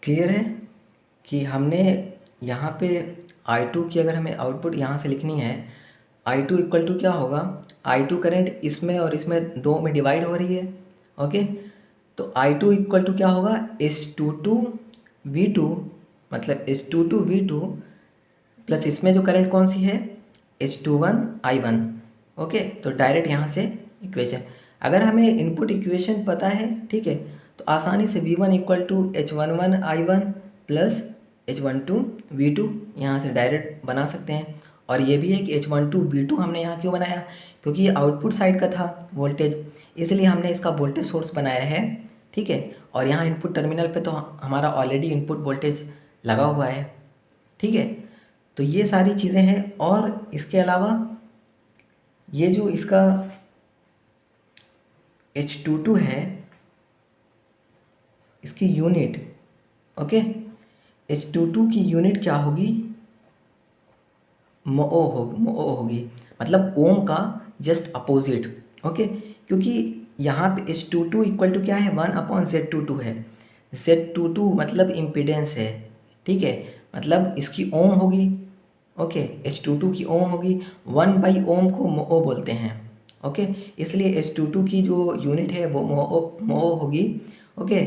Clear है कि हमने यहाँ पे I2 की अगर हमें आउटपुट यहाँ से लिखनी है, I2 इक्वल टू क्या होगा, I2 करंट इसमें और इसमें दो में डिवाइड हो रही है। ओके, तो I2 इक्वल टू क्या होगा, H22V2, मतलब H22V2 प्लस इसमें जो करंट कौन सी है, H21I1। ओके, तो डायरेक्ट यहाँ से इक्वेशन, अगर हमें इनपुट इक्वेशन पता है, ठीक है, तो आसानी से V1 equal to H11I1 plus H12V2 यहाँ से डायरेक्ट बना सकते हैं। और ये भी है कि H12V2 हमने यहाँ क्यों बनाया, क्योंकि ये आउटपुट साइड का था वोल्टेज, इसलिए हमने इसका वोल्टेज सोर्स बनाया है। ठीक है, और यहाँ इनपुट टर्मिनल पे तो हमारा ऑलरेडी इनपुट वोल्टेज लगा हुआ है। ठीक है, तो ये सारी चीज़ें हैं। और इसके अलावा ये जो इसका H22 है, इसकी यूनिट, ओके, H22 की यूनिट क्या होगी, मोओ होगी, मतलब ओम का जस्ट अपोजिट। ओके, क्योंकि यहाँ पे H22 इक्वल टू क्या है, 1/Z22 है। Z22 मतलब इम्पीडेंस है। ठीक है, मतलब इसकी ओम होगी। ओके, H22 की ओम होगी, 1/ओम को मोओ बोलते हैं। ओके, इसलिए H22 की जो यूनिट है वो मोओ होगी। ओके,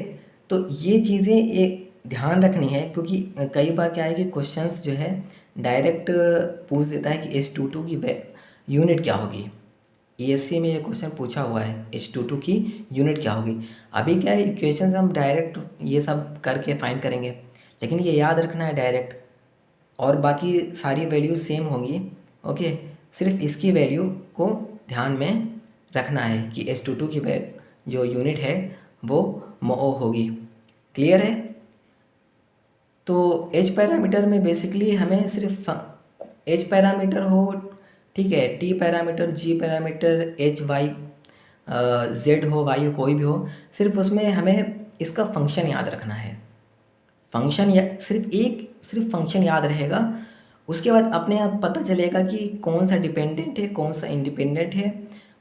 तो ये चीज़ें एक ध्यान रखनी है, क्योंकि कई बार क्या है कि क्वेश्चंस जो है डायरेक्ट पूछ देता है कि H22 की यूनिट क्या होगी। ESC में ये क्वेश्चन पूछा हुआ है, H22 की यूनिट क्या होगी। अभी क्या है, इक्वेशंस हम डायरेक्ट ये सब करके फाइंड करेंगे, लेकिन ये याद रखना है डायरेक्ट, और बाकी सारी वैल्यू सेम होंगी। ओके, सिर्फ इसकी वैल्यू को ध्यान में रखना है कि H22 की जो यूनिट है वो मोओ होगी। क्लियर है। तो एच पैरामीटर में बेसिकली हमें सिर्फ एच पैरामीटर हो, ठीक है, T parameter, G parameter, H Y Z हो, वाई हो, कोई भी हो, सिर्फ उसमें हमें इसका फंक्शन याद रखना है। फंक्शन या सिर्फ फंक्शन याद रहेगा, उसके बाद अपने आप पता चलेगा कि कौन सा डिपेंडेंट है, कौन सा इंडिपेंडेंट है।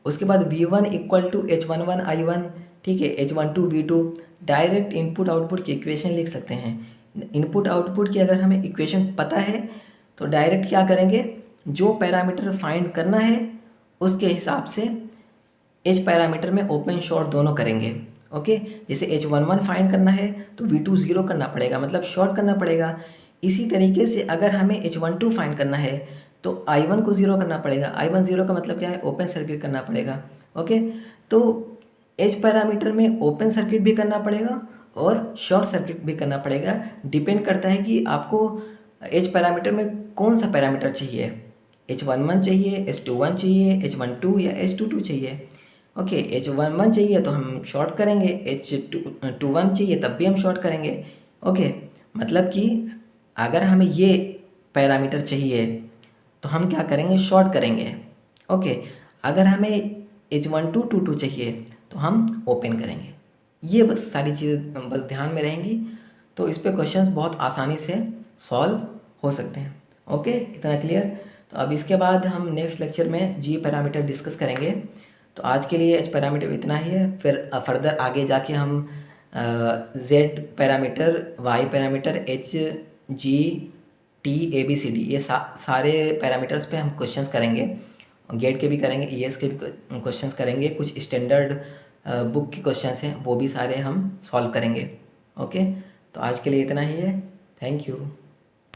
उसके बाद V1 इक्वल टू H11I1, ठीक है, H12V2, डायरेक्ट इनपुट आउटपुट की इक्वेशन लिख सकते हैं। इनपुट आउटपुट की अगर हमें इक्वेशन पता है तो डायरेक्ट क्या करेंगे, जो पैरामीटर फाइंड करना है उसके हिसाब से एच पैरामीटर में ओपन शॉर्ट दोनों करेंगे। ओके, जैसे H11 फाइंड करना है तो V2 0 करना पड़ेगा, मतलब शॉर्ट करना पड़ेगा। इसी तरीके से अगर हमें H12 फाइंड करना है तो I1 को 0 करना पड़ेगा। I1 0 का मतलब क्या है, ओपन सर्किट करना पड़ेगा। ओके, तो एच पैरामीटर में ओपन सर्किट भी करना पड़ेगा और शॉर्ट सर्किट भी करना पड़ेगा। डिपेंड करता है कि आपको एच पैरामीटर में कौन सा पैरामीटर चाहिए, H11 चाहिए, H21 चाहिए, H12 या H22 चाहिए। ओके, H11 चाहिए तो हम शॉर्ट करेंगे, H21 चाहिए तब भी हम शॉर्ट करेंगे। ओके, मतलब कि अगर हमें ये पैरामीटर चाहिए तो हम क्या करेंगे, शॉर्ट करेंगे। ओके, अगर हमें H1222 चाहिए तो हम ओपन करेंगे। ये बस सारी चीज़ें बस ध्यान में रहेंगी, तो इस पे क्वेश्चंस बहुत आसानी से सॉल्व हो सकते हैं। ओके, इतना क्लियर। तो अब इसके बाद हम नेक्स्ट लेक्चर में जी पैरामीटर डिस्कस करेंगे। तो आज के लिए एच पैरामीटर इतना ही है, फिर फर्दर आगे जाके हम Z parameter, Y parameter, H, G, T, A B C D, ये सारे पैरामीटर्स पे हम क्वेश्चंस करेंगे। गेट के भी करेंगे, ईएस के भी क्वेश्चंस करेंगे, कुछ स्टैंडर्ड बुक के क्वेश्चंस हैं वो भी सारे हम सॉल्व करेंगे। ओके, तो आज के लिए इतना ही है। Thank you.